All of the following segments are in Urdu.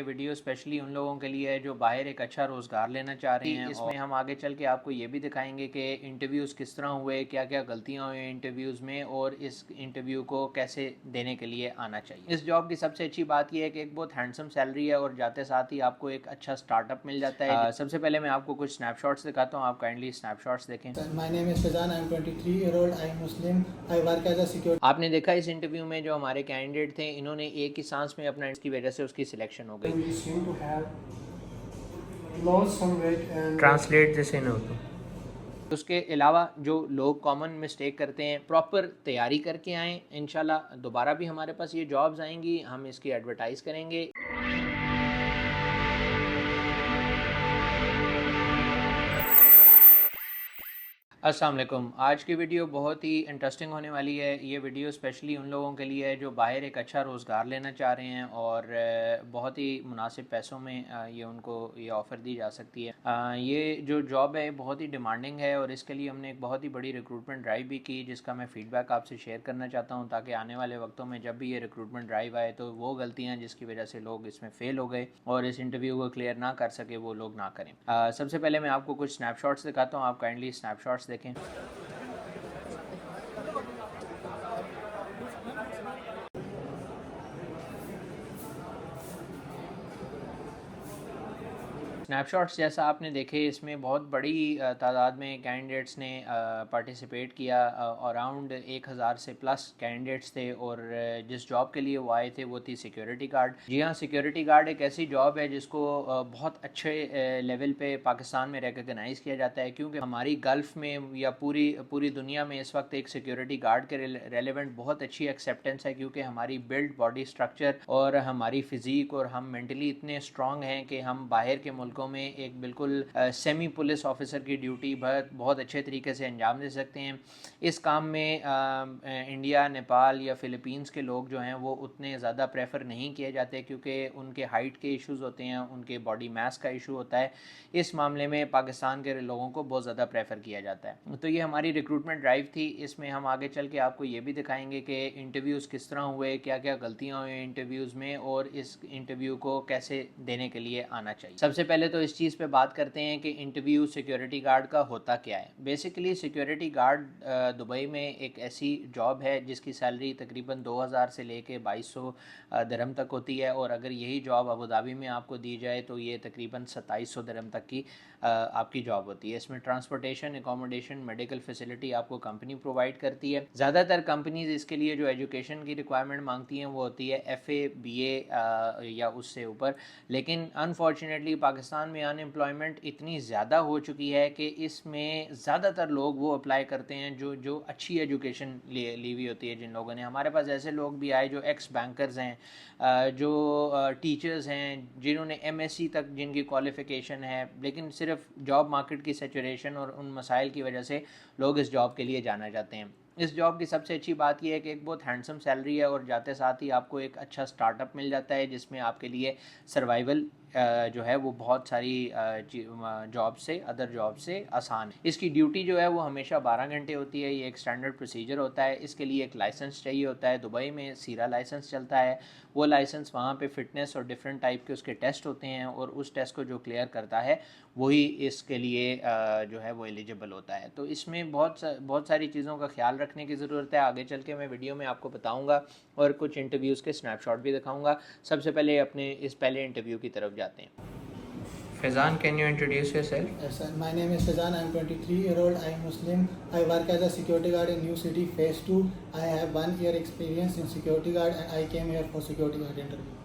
ویڈیو اسپیشلی ان لوگوں کے لیے ہے جو باہر ایک اچھا روزگار لینا چاہ رہے ہیں. اس میں ہم آگے چل کے آپ کو یہ بھی دکھائیں گے کہ انٹرویوز کس طرح ہوئے, کیا کیا غلطیاں ہوئی انٹرویوز میں, اور اس انٹرویو کو کیسے دینے کے لیے آنا چاہیے. اس جاب کی سب سے اچھی بات یہ ہے کہ ایک بہت ہینڈسم سیلری ہے اور جاتے ساتھ ہی آپ کو ایک اچھا اسٹارٹ اپ مل جاتا ہے. سب سے پہلے میں آپ کو کچھ اسنیپ شاٹس دکھاتا ہوں, آپ کائنڈلی اسنیپ شاٹس دیکھیں. My name is Fazan. I am 23-year-old. I am Muslim. I work as a security. آپ نے دیکھا اس انٹرویو میں جو ہمارے کینڈیڈیٹ تھے انہوں نے ایک ہی سانس میں اپنا, اس کی وجہ سے اس کی سلیکشن ہو گئی. We seem to have lost some weight and translate جیسے نہ ہوتا. اس کے علاوہ جو لوگ کامن مسٹیک کرتے ہیں, پراپر تیاری کر کے آئیں. انشاءاللہ دوبارہ بھی ہمارے پاس یہ جابز آئیں گی, ہم اس کی ایڈورٹائز کریں گے. السلام علیکم. آج کی ویڈیو بہت ہی انٹرسٹنگ ہونے والی ہے. یہ ویڈیو اسپیشلی ان لوگوں کے لیے ہے جو باہر ایک اچھا روزگار لینا چاہ رہے ہیں اور بہت ہی مناسب پیسوں میں یہ ان کو یہ آفر دی جا سکتی ہے. یہ جو جاب ہے بہت ہی ڈیمانڈنگ ہے اور اس کے لیے ہم نے ایک بہت ہی بڑی ریکروٹمنٹ ڈرائیو بھی کی, جس کا میں فیڈ بیک آپ سے شیئر کرنا چاہتا ہوں تاکہ آنے والے وقتوں میں جب بھی یہ ریکروٹمنٹ ڈرائیو آئے تو وہ غلطیاں جس کی وجہ سے لوگ اس میں فیل ہو گئے اور اس انٹرویو کو کلیئر نہ کر سکے وہ لوگ نہ کریں. سب سے پہلے میں آپ کو کچھ اسنیپ شاٹس دکھاتا ہوں, آپ کائنڈلی اسنیپ شاٹس دیکھیں. اسنیپ شاٹس جیسا آپ نے دیکھے اس میں بہت بڑی تعداد میں کینڈیڈیٹس نے پارٹیسپیٹ کیا. اراؤنڈ 1000 سے پلس کینڈیڈیٹس تھے اور جس جاب کے لیے وہ آئے تھے وہ تھی سیکیورٹی گارڈ. جی ہاں, سیکیورٹی گارڈ ایک ایسی جاب ہے جس کو بہت اچھے لیول پہ پاکستان میں ریکگنائز کیا جاتا ہے, کیونکہ ہماری گلف میں یا پوری دنیا میں اس وقت ایک سیکیورٹی گارڈ کے ریلیونٹ بہت اچھی ایکسیپٹنس ہے, کیونکہ ہماری بلڈ باڈی اسٹرکچر اور ہماری فزیک اور ہم مینٹلی اتنے اسٹرانگ ہیں کہ ہم باہر کے ملکوں میں ایک بالکل سیمی پولیس آفیسر کی ڈیوٹی بہت اچھے طریقے سے انجام دے سکتے ہیں. اس کام میں انڈیا, نیپال یا فلپینز کے لوگ جو ہیں وہ اتنے زیادہ پریفر نہیں کیے جاتے, کیونکہ ان کے ہائٹ کے ایشوز ہوتے ہیں, ان کے باڈی میس کا ایشو ہوتا ہے. اس معاملے میں پاکستان کے لوگوں کو بہت زیادہ پریفر کیا جاتا ہے. تو یہ ہماری ریکروٹمنٹ ڈرائیو تھی. اس میں ہم آگے چل کے آپ کو یہ بھی دکھائیں گے کہ انٹرویوز کس طرح ہوئے, کیا کیا غلطیاں ہوئی انٹرویوز میں, اور اس انٹرویو کو کیسے دینے کے لیے آنا چاہیے. سب سے پہلے تو اس چیز پہ بات کرتے ہیں کہ انٹرویو سیکیورٹی گارڈ کا ہوتا کیا ہے. بیسیکلی سیکیورٹی گارڈ دبئی میں ایک ایسی جاب ہے جس کی سیلری تقریباً 2000 سے لے کے 2200 درہم تک ہوتی ہے, اور اگر یہی جاب ابوظہبی میں آپ کو دی جائے تو یہ تقریباً 2700 درہم تک کی آپ کی جاب ہوتی ہے. اس میں ٹرانسپورٹیشن, اکوموڈیشن, میڈیکل فیسلٹی آپ کو کمپنی پرووائڈ کرتی ہے. زیادہ تر کمپنیز اس کے لیے جو ایجوکیشن کی ریکوائرمنٹ مانگتی ہیں وہ ہوتی ہے FA BA یا اس سے اوپر, لیکن انفارچونیٹلی پاکستان میں ان امپلائمنٹ اتنی زیادہ ہو چکی ہے کہ اس میں زیادہ تر لوگ وہ اپلائی کرتے ہیں جو اچھی ایجوکیشن لی ہوئی ہوتی ہے. جن لوگوں نے, ہمارے پاس ایسے لوگ بھی آئے جو ایکس بینکرز ہیں, جو ٹیچرز ہیں, جنہوں نے MSc تک جن کی کوالیفیکیشن ہے, لیکن صرف جاب مارکیٹ کی سیچوریشن اور ان مسائل کی وجہ سے لوگ اس جاب کے لیے جانا چاہتے ہیں. اس جاب کی سب سے اچھی بات یہ ہے کہ ایک بہت ہینڈسم سیلری ہے اور جاتے ساتھ ہی آپ کو ایک اچھا اسٹارٹ اپ مل جاتا ہے جس میں آپ کے لیے سروائیول جو ہے وہ بہت ساری ادر جاب سے آسان ہے. اس کی ڈیوٹی جو ہے وہ ہمیشہ 12 گھنٹے ہوتی ہے. یہ ایک سٹینڈرڈ پروسیجر ہوتا ہے. اس کے لیے ایک لائسنس چاہیے ہوتا ہے. دبئی میں سیرا لائسنس چلتا ہے. وہ لائسنس وہاں پہ فٹنس اور ڈفرینٹ ٹائپ کے اس کے ٹیسٹ ہوتے ہیں, اور اس ٹیسٹ کو جو کلیئر کرتا ہے وہی اس کے لیے جو ہے وہ ایلیجیبل ہوتا ہے. تو اس میں بہت ساری چیزوں کا خیال رکھنے کی ضرورت ہے. آگے چل کے میں ویڈیو میں آپ کو بتاؤں گا اور کچھ انٹرویوز کے اسنیپ شاٹ بھی دکھاؤں گا. سب سے پہلے اپنے اس پہلے انٹرویو کی طرف جاتے ہیں. Faizan, can you introduce yourself? Yes, sir. My name is Fazan. I am 23-year-old. I am Muslim. I work as a security guard in New City Phase 2. I have 1 year experience in security guard and I came here for security guard interview.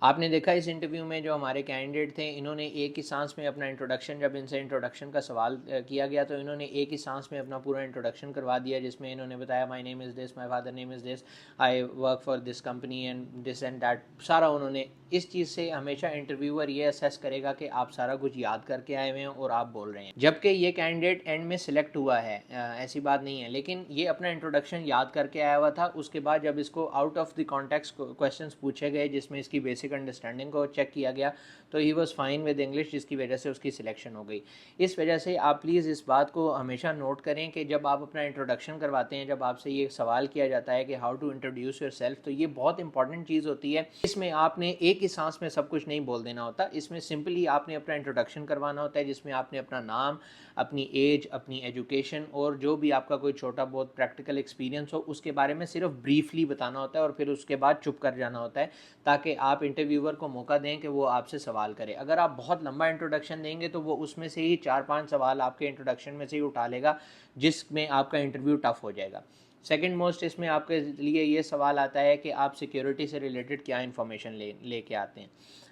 آپ نے دیکھا اس انٹرویو میں جو ہمارے کینڈیڈیٹ تھے انہوں نے ایک ہی سانس میں اپنا انٹروڈکشن, جب ان سے انٹروڈکشن کا سوال کیا گیا تو انہوں نے ایک ہی سانس میں اپنا پورا انٹروڈکشن کروا دیا, جس میں انہوں نے بتایا my name is this, my father name is this, I work for this company and this and that. سارا انہوں نے, اس چیز سے ہمیشہ انٹرویور یہ اسیس کرے گا کہ آپ سارا کچھ یاد کر کے آئے ہوئے ہیں اور آپ بول رہے ہیں. جبکہ یہ کینڈیڈیٹ اینڈ میں سلیکٹ ہوا ہے, ایسی بات نہیں ہے, لیکن یہ اپنا انٹروڈکشن یاد کر کے آیا ہوا تھا. اس کے بعد جب اس کو out of the context questions پوچھے گئے جس میں اس کی بیسک بیسک انڈرسٹینڈنگ کو چیک کیا گیا تو he was fine with English, جس کی وجہ سے اس کی سلیکشن ہو گئی. اس وجہ سے آپ پلیز اس بات کو ہمیشہ نوٹ کریں کہ جب آپ اپنا انٹروڈکشن کرواتے ہیں، جب آپ سے یہ سوال کیا جاتا ہے کہ how to introduce yourself, تو یہ بہت امپورٹنٹ چیز ہوتی ہے. اس میں آپ نے ایک ہی سانس میں سب کچھ نہیں بول دینا ہوتا. اس میں سمپلی آپ نے اپنا انٹروڈکشن کروانا ہوتا ہے، جس میں آپ نے اپنا نام، اپنی ایج، اپنی ایجوکیشن اور جو بھی آپ کا کوئی چھوٹا بہت پریکٹیکل ایکسپیرینس ہو اس کے بارے میں صرف بریفلی بتانا ہوتا ہے، اور پھر اس کے بعد چپ کر جانا ہوتا ہے تاکہ آپ انٹرویور کو موقع دیں کہ وہ آپ سے سوال کرے. اگر آپ بہت لمبا انٹروڈکشن دیں گے تو وہ اس میں سے ہی 4-5 سوال آپ کے انٹروڈکشن میں سے ہی اٹھا لے گا، جس میں آپ کا انٹرویو ٹف ہو جائے گا. سیکنڈ موسٹ اس میں آپ کے لیے یہ سوال آتا ہے کہ آپ سیکیورٹی سے ریلیٹڈ کیا انفارمیشن لے کے آتے ہیں.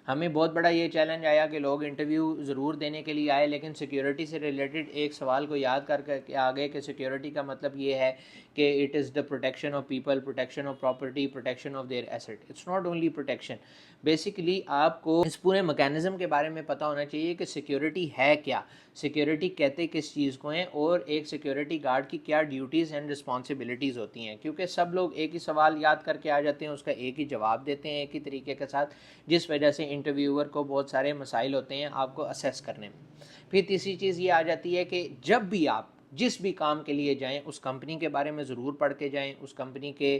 ہمیں بہت بڑا یہ چیلنج آیا کہ لوگ انٹرویو ضرور دینے کے لیے آئے لیکن سیکیورٹی سے ریلیٹڈ ایک سوال کو یاد کر کے آگے کہ سیکیورٹی کا مطلب یہ ہے کہ it is the protection of people, protection of property, protection of their asset. It's not only protection. Basically آپ کو اس پورے میکینزم کے بارے میں پتہ ہونا چاہیے کہ سیکیورٹی ہے کیا، سیکیورٹی کہتے کس چیز کو ہیں، اور ایک سیکیورٹی گارڈ کی کیا ڈیوٹیز اینڈ رسپانسبلٹیز ہوتی ہیں. کیونکہ سب لوگ ایک ہی سوال یاد کر کے آ جاتے ہیں، اس کا ایک ہی جواب دیتے ہیں ایک ہی طریقے کے ساتھ، جس وجہ سے انٹرویور کو بہت سارے مسائل ہوتے ہیں آپ کو اسیس کرنے میں. پھر تیسری چیز یہ آ جاتی ہے کہ جب بھی آپ جس بھی کام کے لیے جائیں اس کمپنی کے بارے میں ضرور پڑھ کے جائیں. اس کمپنی کے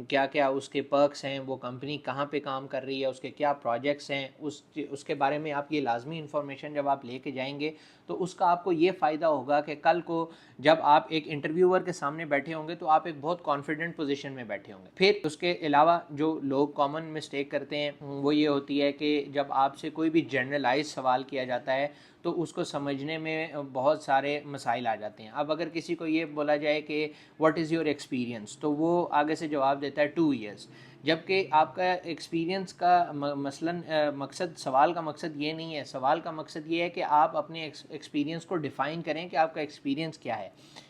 کیا کیا اس کے پرکس ہیں، وہ کمپنی کہاں پہ کام کر رہی ہے، اس کے کیا پروجیکٹس ہیں، اس کے بارے میں آپ یہ لازمی انفارمیشن جب آپ لے کے جائیں گے تو اس کا آپ کو یہ فائدہ ہوگا کہ کل کو جب آپ ایک انٹرویور کے سامنے بیٹھے ہوں گے تو آپ ایک بہت کانفیڈنٹ پوزیشن میں بیٹھے ہوں گے. پھر اس کے علاوہ جو لوگ کامن مسٹیک کرتے ہیں وہ یہ ہوتی ہے کہ جب آپ سے کوئی بھی جنرلائز سوال کیا جاتا ہے تو اس کو سمجھنے میں بہت سارے مسائل آ جاتے ہیں. اب اگر کسی کو یہ بولا جائے کہ واٹ از یور ایکسپیرینس تو وہ آگے سے جواب دیتا ہے 2 ایئرس، جبکہ آپ کا ایکسپیرینس کا مثلاً مقصد، سوال کا مقصد یہ نہیں ہے. سوال کا مقصد یہ ہے کہ آپ اپنے ایکسپیرینس کو ڈیفائن کریں کہ آپ کا ایکسپیرینس کیا ہے.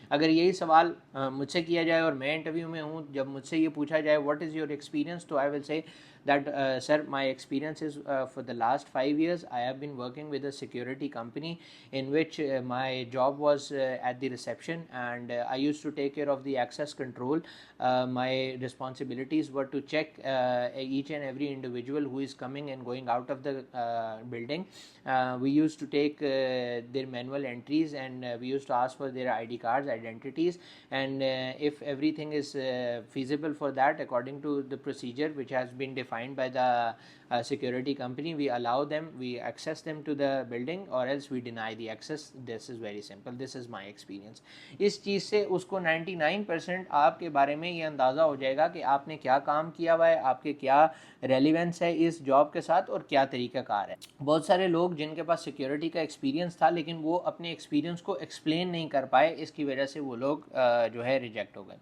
اگر یہی سوال مجھ سے کیا جائے اور میں انٹرویو میں ہوں، جب مجھ سے یہ پوچھا جائے واٹ از یور ایکسپیرینس، تو آئی ول سے that sir, my experience is for the last 5 years I have been working with a security company in which my job was at the reception, and I used to take care of the access control. My responsibilities were to check each and every individual who is coming and going out of the building. We used to take their manual entries, and we used to ask for their ID cards, identities, and if everything is feasible for that according to the procedure which has been defined by the security company, we allow them, we access them to the building, or else we deny the access. This is very simple. This is my experience. اس چیز سے اس کو 99% آپ کے بارے میں یہ اندازہ ہو جائے گا کہ آپ نے کیا کام کیا ہوا ہے، آپ کے کیا ریلیونس ہے اس جاب کے ساتھ، اور کیا طریقہ کار ہے. بہت سارے لوگ جن کے پاس سیکیورٹی کا ایکسپیرینس تھا لیکن وہ اپنے ایکسپیرینس کو ایکسپلین نہیں کر پائے، اس کی وجہ سے وہ لوگ جو ہے ریجیکٹ ہو گئے.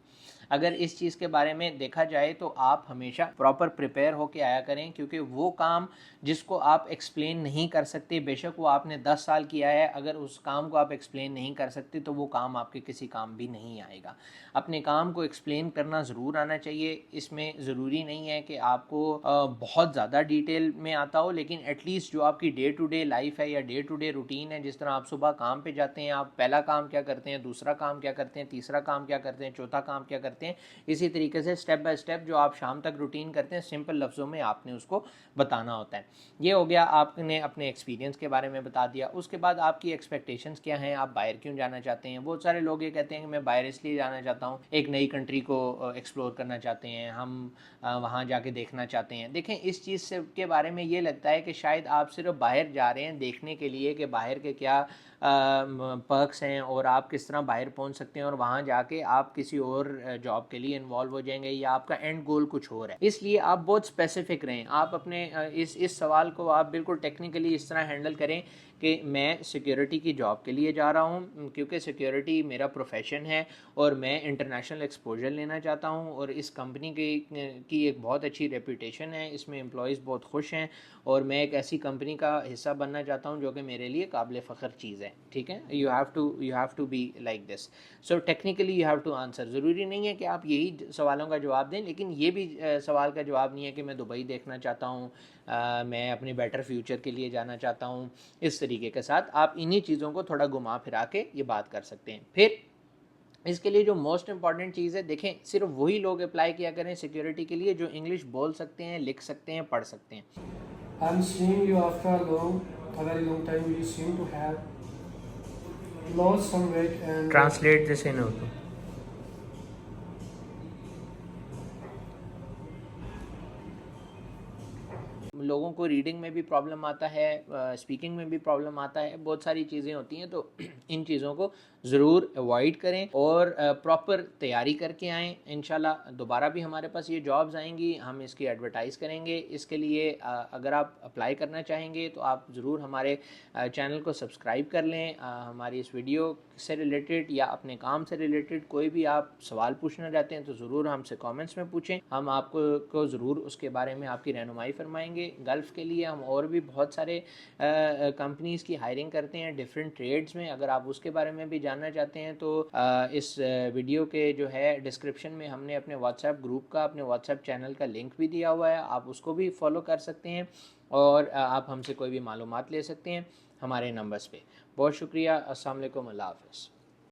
اگر اس چیز کے بارے میں دیکھا جائے تو آپ ہمیشہ پراپر پریپیئر ہو کے آیا کریں، کیونکہ وہ کام جس کو آپ ایکسپلین نہیں کر سکتے، بے شک وہ آپ نے 10 سال کیا ہے، اگر اس کام کو آپ ایکسپلین نہیں کر سکتے تو وہ کام آپ کے کسی کام بھی نہیں آئے گا. اپنے کام کو ایکسپلین کرنا ضرور آنا چاہیے. اس میں ضروری نہیں ہے کہ آپ کو بہت زیادہ ڈیٹیل میں آتا ہو، لیکن ایٹ لیسٹ جو آپ کی ڈے ٹو ڈے لائف ہے یا ڈے ٹو ڈے روٹین ہے، جس طرح آپ صبح کام پہ جاتے ہیں، آپ پہلا کام کیا کرتے ہیں، دوسرا کام کیا کرتے ہیں، تیسرا کام کیا کرتے ہیں، چوتھا کام کیا کرتے ہیں، اسی طریقے سے اسٹیپ بائی اسٹیپ جو آپ شام تک روٹین کرتے ہیں سمپل لفظوں میں آپ نے اس کو بتانا ہوتا ہے. یہ ہو گیا، آپ نے اپنے ایکسپیرینس کے بارے میں بتا دیا. اس کے بعد آپ کی ایکسپیکٹیشنز کیا ہیں، آپ باہر کیوں جانا چاہتے ہیں. بہت سارے لوگ یہ کہتے ہیں کہ میں باہر اس لیے جانا چاہتا ہوں، ایک نئی کنٹری کو ایکسپلور کرنا چاہتے ہیں، ہم وہاں جا کے دیکھنا چاہتے ہیں. دیکھیں اس چیز سے کے بارے میں یہ لگتا ہے کہ شاید آپ صرف باہر جا رہے ہیں دیکھنے کے لیے کہ باہر کے کیا پرکس ہیں اور آپ کس طرح باہر پہنچ سکتے ہیں، اور وہاں جا کے آپ کسی اور جاب کے لیے انوالو ہو جائیں گے، یا آپ کا اینڈ گول کچھ اور ہے. اس لیے آپ بہت اسپیسیفک رہیں. آپ اپنے اس سوال کو آپ بالکل ٹیکنیکلی اس طرح ہینڈل کریں کہ میں سیکیورٹی کی جاب کے لیے جا رہا ہوں، کیونکہ سیکیورٹی میرا پروفیشن ہے اور میں انٹرنیشنل ایکسپوجر لینا چاہتا ہوں، اور اس کمپنی کی ایک بہت اچھی ریپوٹیشن ہے، اس میں امپلائیز بہت خوش ہیں، اور میں ایک ایسی کمپنی کا حصہ بننا چاہتا ہوں جو کہ میرے لیے قابل فخر چیز ہے. ٹھیک ہے، you have to be like this. So technically you have to answer. ضروری نہیں ہے کہ آپ یہی سوالوں کا جواب دیں، لیکن یہ بھی سوال کا جواب نہیں ہے کہ میں دبئی دیکھنا چاہتا ہوں، میں اپنے بیٹر فیوچر کے لیے جانا چاہتا ہوں. اس طریقے کے ساتھ آپ انہی چیزوں کو تھوڑا گھما پھرا کے یہ بات کر سکتے ہیں. پھر اس کے لیے جو موسٹ امپورٹنٹ چیز ہے، دیکھیں صرف وہی لوگ اپلائی کیا کریں سیکیورٹی کے لیے جو انگلش بول سکتے ہیں، لکھ سکتے ہیں، پڑھ سکتے ہیں. I'm seeing you after a very long time. You seem to have lost some weight and translate this in Urdu. لوگوں کو ریڈنگ میں بھی پرابلم آتا ہے، اسپیکنگ میں بھی پرابلم آتا ہے، بہت ساری چیزیں ہوتی ہیں. تو ان چیزوں کو ضرور اوائڈ کریں اور پراپر تیاری کر کے آئیں. انشاءاللہ دوبارہ بھی ہمارے پاس یہ جابز آئیں گی، ہم اس کی ایڈورٹائز کریں گے. اس کے لیے اگر آپ اپلائی کرنا چاہیں گے تو آپ ضرور ہمارے چینل کو سبسکرائب کر لیں. ہماری اس ویڈیو سے ریلیٹڈ یا اپنے کام سے ریلیٹڈ کوئی بھی آپ سوال پوچھنا چاہتے ہیں تو ضرور ہم سے کامنٹس میں پوچھیں، ہم آپ کو ضرور اس کے بارے میں آپ کی رہنمائی فرمائیں گے. گلف کے لیے ہم اور بھی بہت سارے کمپنیز کی ہائرنگ کرتے ہیں ڈفرینٹ ٹریڈز میں. اگر آپ اس کے بارے میں بھی جاننا چاہتے ہیں تو اس ویڈیو کے جو ہے ڈسکرپشن میں ہم نے اپنے واٹس ایپ گروپ کا، اپنے واٹس ایپ چینل کا لنک بھی دیا ہوا ہے، آپ اس کو بھی فالو کر سکتے ہیں اور آپ ہم سے کوئی بھی معلومات لے سکتے ہیں ہمارے نمبرز پہ. بہت شکریہ. السلام علیکم. اللہ حافظ.